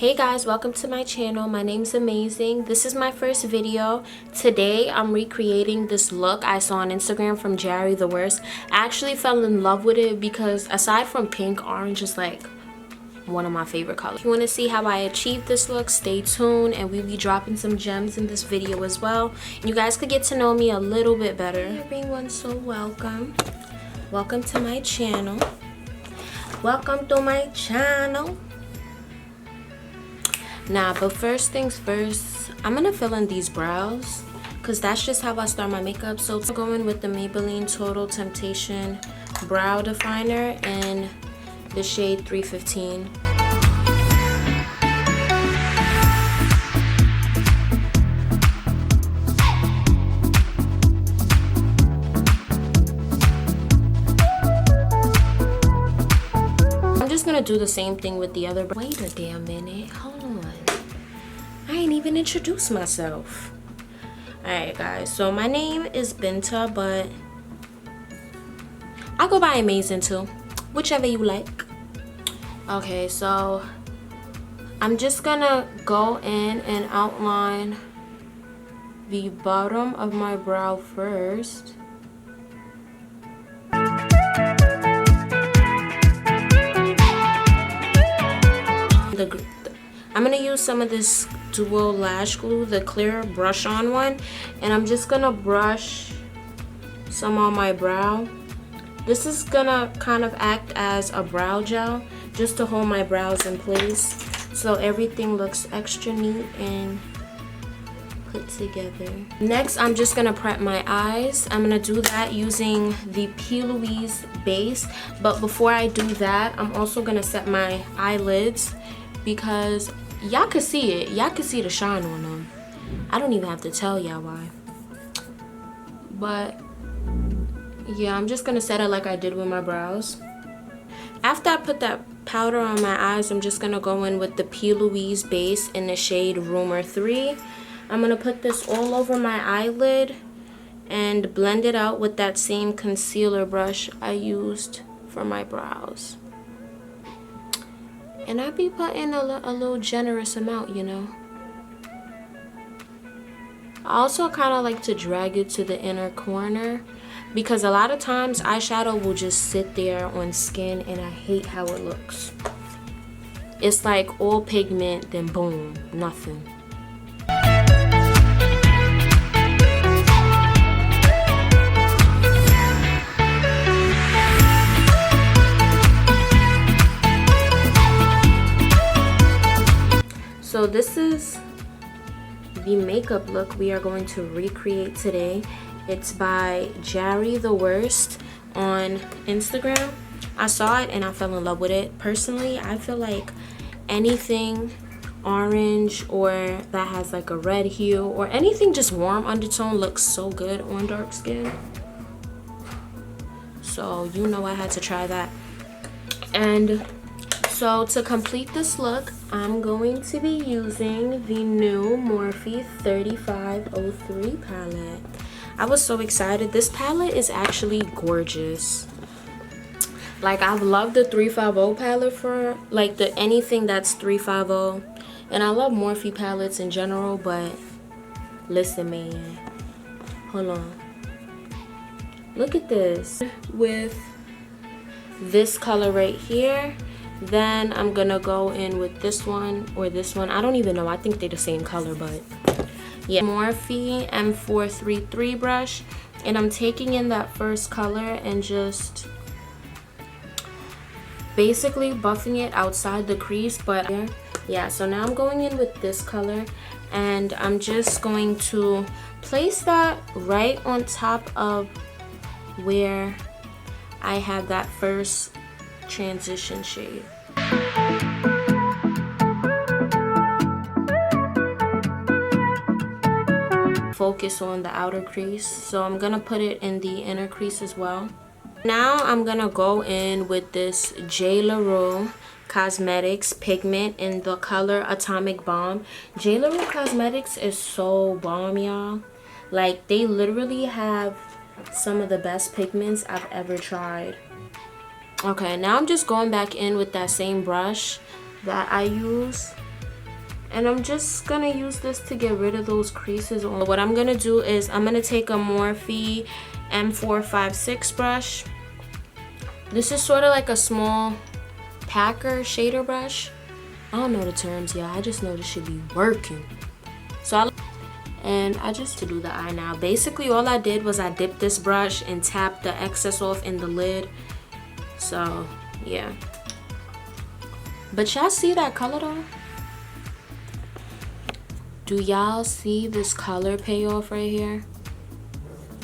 Hey guys, welcome to my channel. My name's Amazing. This is my first video. Today I'm recreating this look I saw on Instagram from Jerry the Worst. I actually fell in love with it because aside from pink, orange is like one of my favorite colors. If you want to see how I achieved this look, stay tuned and we'll be dropping some gems in this video as well. And you guys could get to know me a little bit better. Hey everyone, so welcome. Welcome to my channel. Welcome to my channel. Nah, but first things first, I'm gonna fill in these brows because that's just how I start my makeup. So I'm going with the Maybelline Total Temptation Brow Definer in the shade 315. I'm just gonna do the same thing with the other. Wait a damn minute, hold on. I ain't even introduced myself. Alright guys, so my name is Binta, but I go by Amazing too, whichever you like. Okay, so I'm just gonna go in and outline the bottom of my brow first. I'm gonna use some of this dual lash glue, the clear brush on one, and I'm just gonna brush some on my brow. This is gonna kind of act as a brow gel just to hold my brows in place so everything looks extra neat and put together. Next, I'm just gonna prep my eyes. I'm gonna do that using the P. Louise base, but before I do that, I'm also gonna set my eyelids because y'all could see it. Y'all could see the shine on them. I don't even have to tell y'all why. But yeah, I'm just gonna set it like I did with my brows. After I put that powder on my eyes, I'm just gonna go in with the P. Louise base in the shade Rumor 3. I'm gonna put this all over my eyelid and blend it out with that same concealer brush I used for my brows. And I be putting a little generous amount, you know. I also kind of like to drag it to the inner corner because a lot of times eyeshadow will just sit there on skin and I hate how it looks. It's like all pigment, then boom, nothing. So this is the makeup look we are going to recreate today. It's by Jerry the Worst on Instagram. I saw it and I fell in love with it. Personally, I feel like anything orange or that has like a red hue or anything just warm undertone looks so good on dark skin. So you know I had to try that. And so to complete this look, I'm going to be using the new Morphe 3503 palette. I was so excited. This palette is actually gorgeous. Like, I've loved the 350 palette for like anything that's 350, and I love Morphe palettes in general, but listen man, hold on, look at this with this color right here. Then I'm gonna go in with this one or this one. I don't even know. I think they're the same color, but yeah. Morphe M433 brush. And I'm taking in that first color and just basically buffing it outside the crease. But yeah, so now I'm going in with this color. And I'm just going to place that right on top of where I have that first transition shade. Focus on the outer crease, so I'm gonna put it in the inner crease as well. Now I'm gonna go in with this J. LaRue Cosmetics pigment in the color Atomic Bomb. J. LaRue Cosmetics is so bomb, y'all. Like, they literally have some of the best pigments I've ever tried. Okay, now I'm just going back in with that same brush that I use And I'm just gonna use this to get rid of those creases. What I'm gonna do is I'm gonna take a Morphe M456 brush. This is sort of like a small packer shader brush. I don't know the terms, yeah. I just know this should be working. So I just to do the eye now. Basically all I did was I dipped this brush and tapped the excess off in the lid. So yeah. But y'all see that color though? Do y'all see this color payoff right here?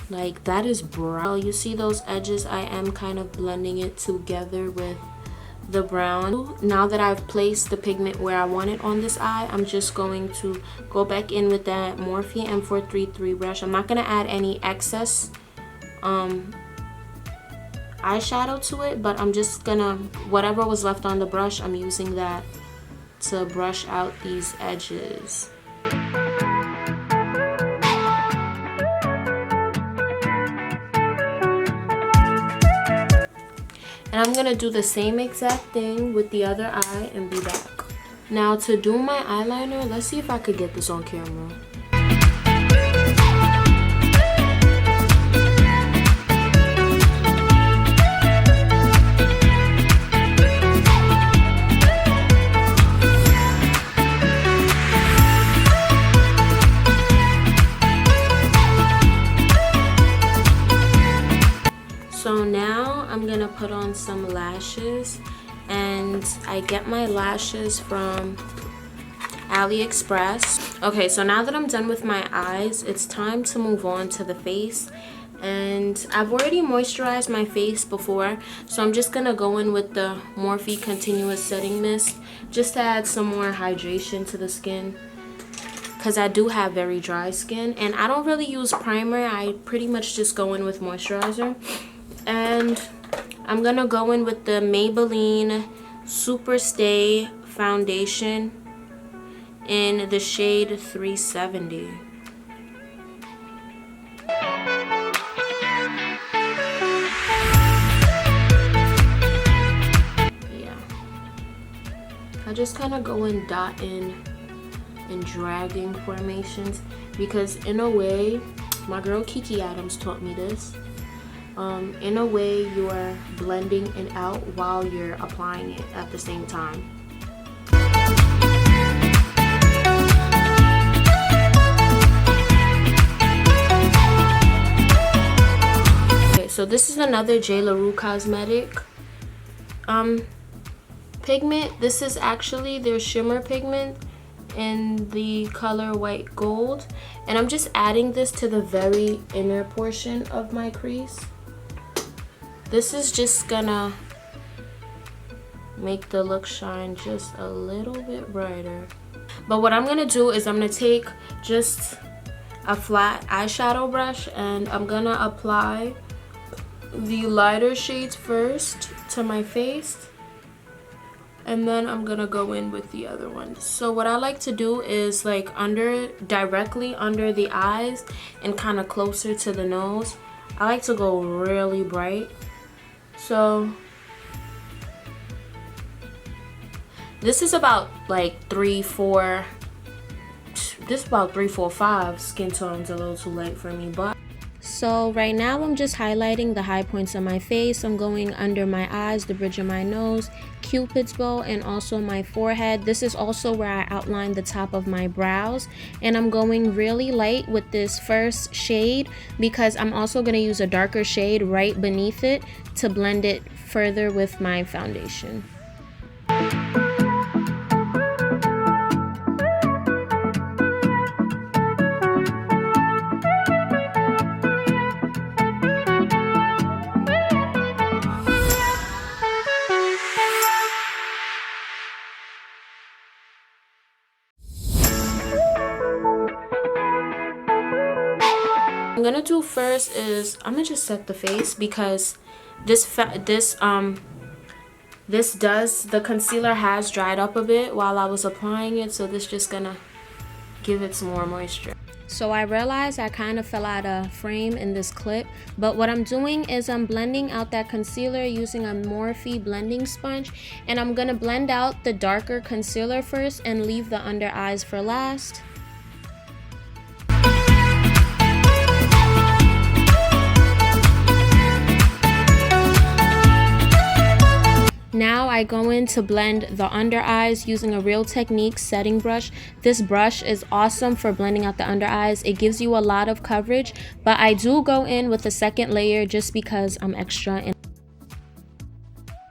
Like that is brown. You see those edges? I am kind of blending it together with the brown. Now that I've placed the pigment where I want it on this eye, I'm just going to go back in with that Morphe M433 brush. I'm not going to add any excess eyeshadow to it, but I'm just gonna, whatever was left on the brush, I'm using that to brush out these edges. And I'm gonna do the same exact thing with the other eye and be back. Now to do my eyeliner, let's see if I could get this on camera. So now I'm gonna put on some lashes, and I get my lashes from AliExpress. Okay, so now that I'm done with my eyes, it's time to move on to the face. And I've already moisturized my face before, so I'm just gonna go in with the Morphe Continuous Setting Mist just to add some more hydration to the skin, because I do have very dry skin. And I don't really use primer, I pretty much just go in with moisturizer. And I'm gonna go in with the Maybelline Super Stay Foundation in the shade 370. Yeah. I just kind of go in dotting and dragging formations, because in a way, my girl Kiki Adams taught me this. In a way, you're blending it out while you're applying it at the same time. Okay, so this is another J. LaRue Cosmetic pigment. This is actually their shimmer pigment in the color white gold, and I'm just adding this to the very inner portion of my crease. This is just gonna make the look shine just a little bit brighter. But what I'm gonna do is I'm gonna take just a flat eyeshadow brush, and I'm gonna apply the lighter shades first to my face, and then I'm gonna go in with the other ones. So what I like to do is like directly under the eyes and kind of closer to the nose. I like to go really bright. So this is about like 3, 4, this is about 3, 4, 5 skin tones, a little too light for me. But so right now I'm just highlighting the high points of my face. I'm going under my eyes, the bridge of my nose, Cupid's bow, and also my forehead. This is also where I outline the top of my brows, and I'm going really light with this first shade because I'm also going to use a darker shade right beneath it to blend it further with my foundation. I'm gonna do first is I'm gonna just set the face, because the concealer has dried up a bit while I was applying it, so this just gonna give it some more moisture. So I realized I kind of fell out of frame in this clip, but what I'm doing is I'm blending out that concealer using a Morphe blending sponge, and I'm gonna blend out the darker concealer first and leave the under eyes for last. Now I go in to blend the under eyes using a Real Techniques setting brush. This brush is awesome for blending out the under eyes. It gives you a lot of coverage, but I do go in with a second layer just because I'm extra.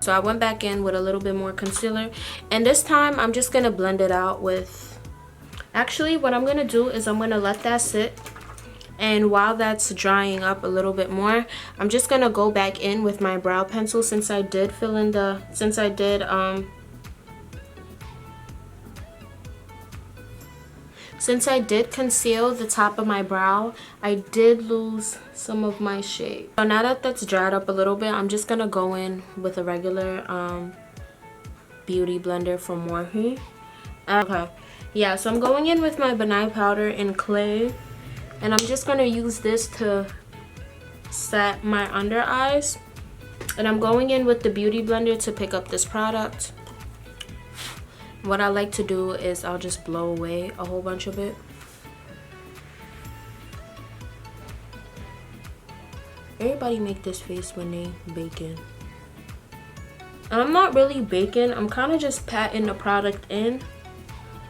So I went back in with a little bit more concealer, and this time I'm just gonna blend it out with, actually what I'm gonna do is I'm gonna let that sit. And while that's drying up a little bit more, I'm just gonna go back in with my brow pencil since I did conceal the top of my brow, I did lose some of my shade. So now that that's dried up a little bit, I'm just gonna go in with a regular beauty blender from Morphe. Okay, yeah, so I'm going in with my benign powder in clay. And I'm just going to use this to set my under eyes. And I'm going in with the beauty blender to pick up this product. What I like to do is I'll just blow away a whole bunch of it. Everybody make this face when they baking. And I'm not really baking. I'm kind of just patting the product in,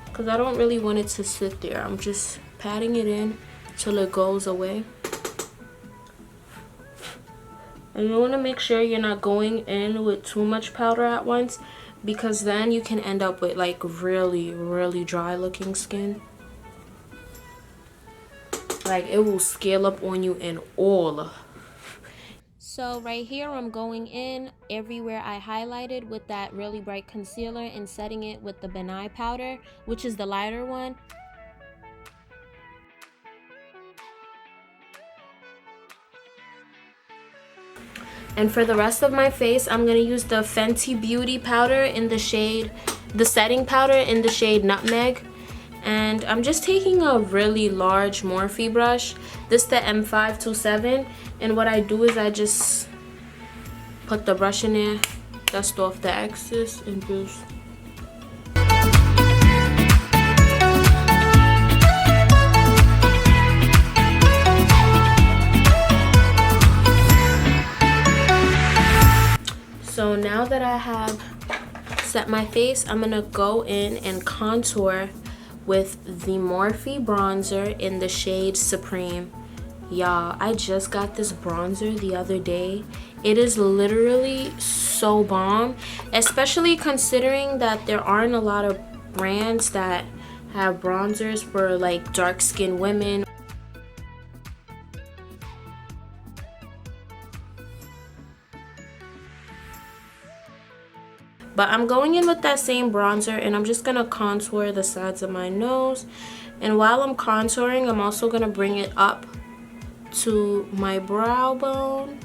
because I don't really want it to sit there. I'm just patting it in till it goes away. And you want to make sure you're not going in with too much powder at once, because then you can end up with like really dry looking skin. Like it will scale up on you and all. So right here I'm going in everywhere I highlighted with that really bright concealer and setting it with the benign powder, which is the lighter one. And for the rest of my face, I'm going to use the Fenty Beauty powder in the shade, the setting powder in the shade Nutmeg. And I'm just taking a really large Morphe brush. This is the M527. And what I do is I just put the brush in there, dust off the excess, and just... So now that I have set my face, I'm gonna go in and contour with the Morphe bronzer in the shade Supreme. Y'all, I just got this bronzer the other day. It is literally so bomb, especially considering that there aren't a lot of brands that have bronzers for like dark-skinned women. But I'm going in with that same bronzer, and I'm just going to contour the sides of my nose. And while I'm contouring, I'm also going to bring it up to my brow bone.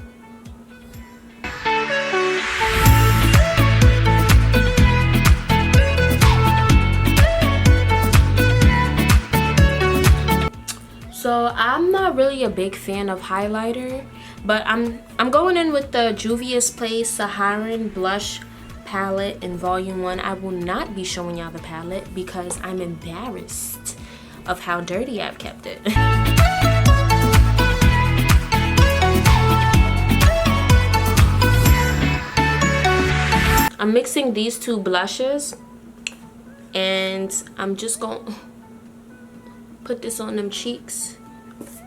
So I'm not really a big fan of highlighter, but I'm going in with the Juvia's Place Saharan Blush palette in volume 1. I will not be showing y'all the palette because I'm embarrassed of how dirty I've kept it. I'm mixing these two blushes, and I'm just gonna put this on them cheeks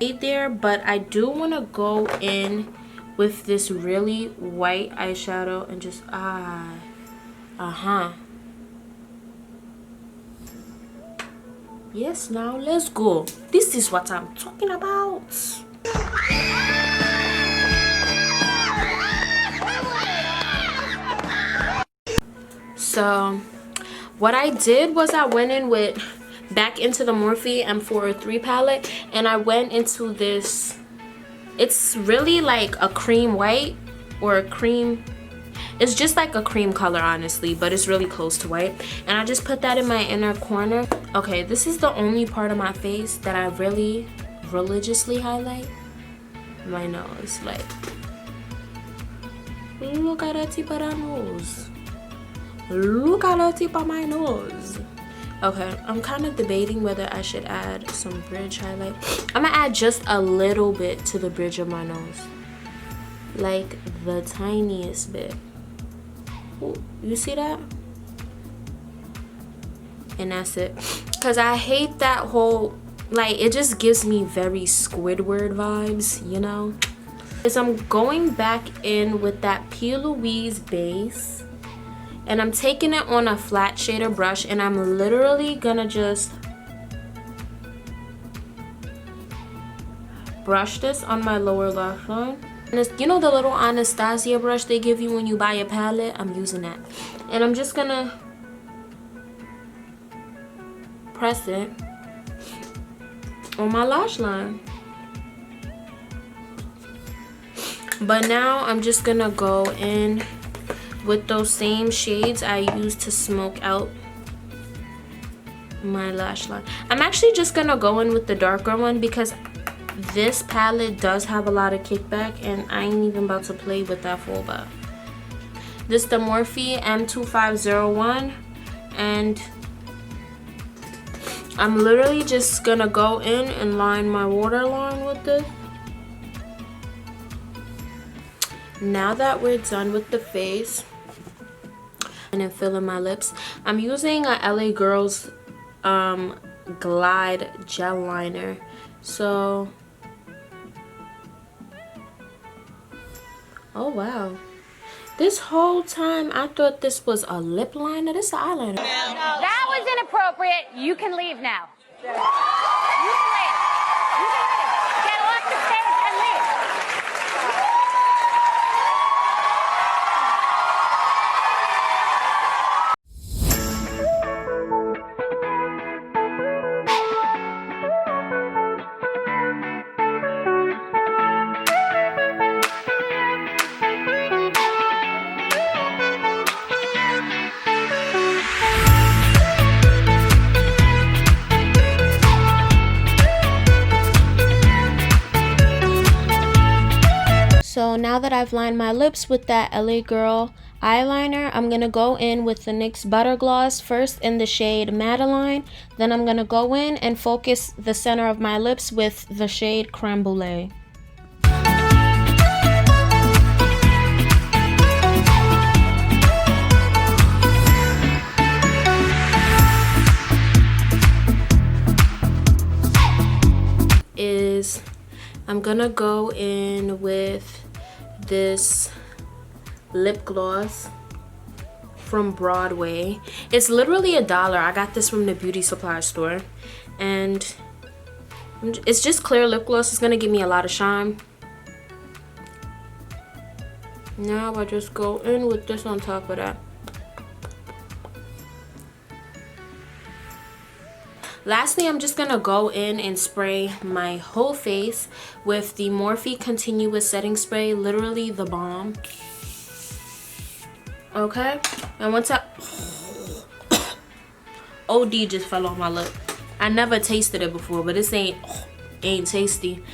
right there. But I do want to go in with this really white eyeshadow and just yes, now let's go. This is what I'm talking about. So what I did was I went in with back into the Morphe M403 palette, and I went into this, it's really like a cream white or a cream, It's just like a cream color, honestly, but it's really close to white. And I just put that in my inner corner. Okay, this is the only part of my face that I really religiously highlight. My nose. Like, look at the tip of that nose. Look at the tip of my nose. Okay, I'm kind of debating whether I should add some bridge highlight. I'm gonna add just a little bit to the bridge of my nose. Like the tiniest bit. Ooh, you see that? And that's it. Because I hate that whole, like, it just gives me very Squidward vibes, you know? Because I'm going back in with that P. Louise base. And I'm taking it on a flat shader brush, and I'm literally gonna just brush this on my lower lash line. And it's, you know, the little Anastasia brush they give you when you buy a palette? I'm using that. And I'm just gonna press it on my lash line. But now I'm just gonna go in with those same shades I used to smoke out my lash line. I'm actually just gonna go in with the darker one because this palette does have a lot of kickback and I ain't even about to play with that fallback. This is the Morphe M2501 and I'm literally just gonna go in and line my waterline with this. Now that we're done with the face and then filling my lips, I'm using a LA Girls Glide gel liner. So, oh wow, this whole time I thought this was a lip liner. This is an eyeliner. That was inappropriate. You can leave now. You can leave. You can leave. Get off the stage and leave. So now that I've lined my lips with that LA Girl eyeliner, I'm going to go in with the NYX Butter Gloss first in the shade Madeline. Then I'm going to go in and focus the center of my lips with the shade Creme Brulee. I'm going to go in with this lip gloss from Broadway. It's literally $1. I got this from the beauty supply store and it's just clear lip gloss. It's gonna give me a lot of shine. Now I just go in with this on top of that. Lastly, I'm just gonna go in and spray my whole face with the Morphe Continuous Setting Spray, literally the bomb. Okay, and once I OD just fell on my lip. I never tasted it before, but this ain't tasty.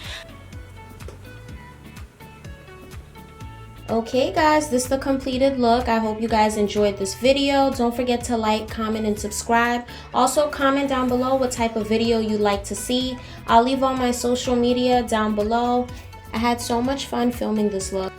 Okay guys, this is the completed look. I hope you guys enjoyed this video. Don't forget to like, comment, and subscribe. Also comment down below what type of video you'd like to see. I'll leave all my social media down below. I had so much fun filming this look.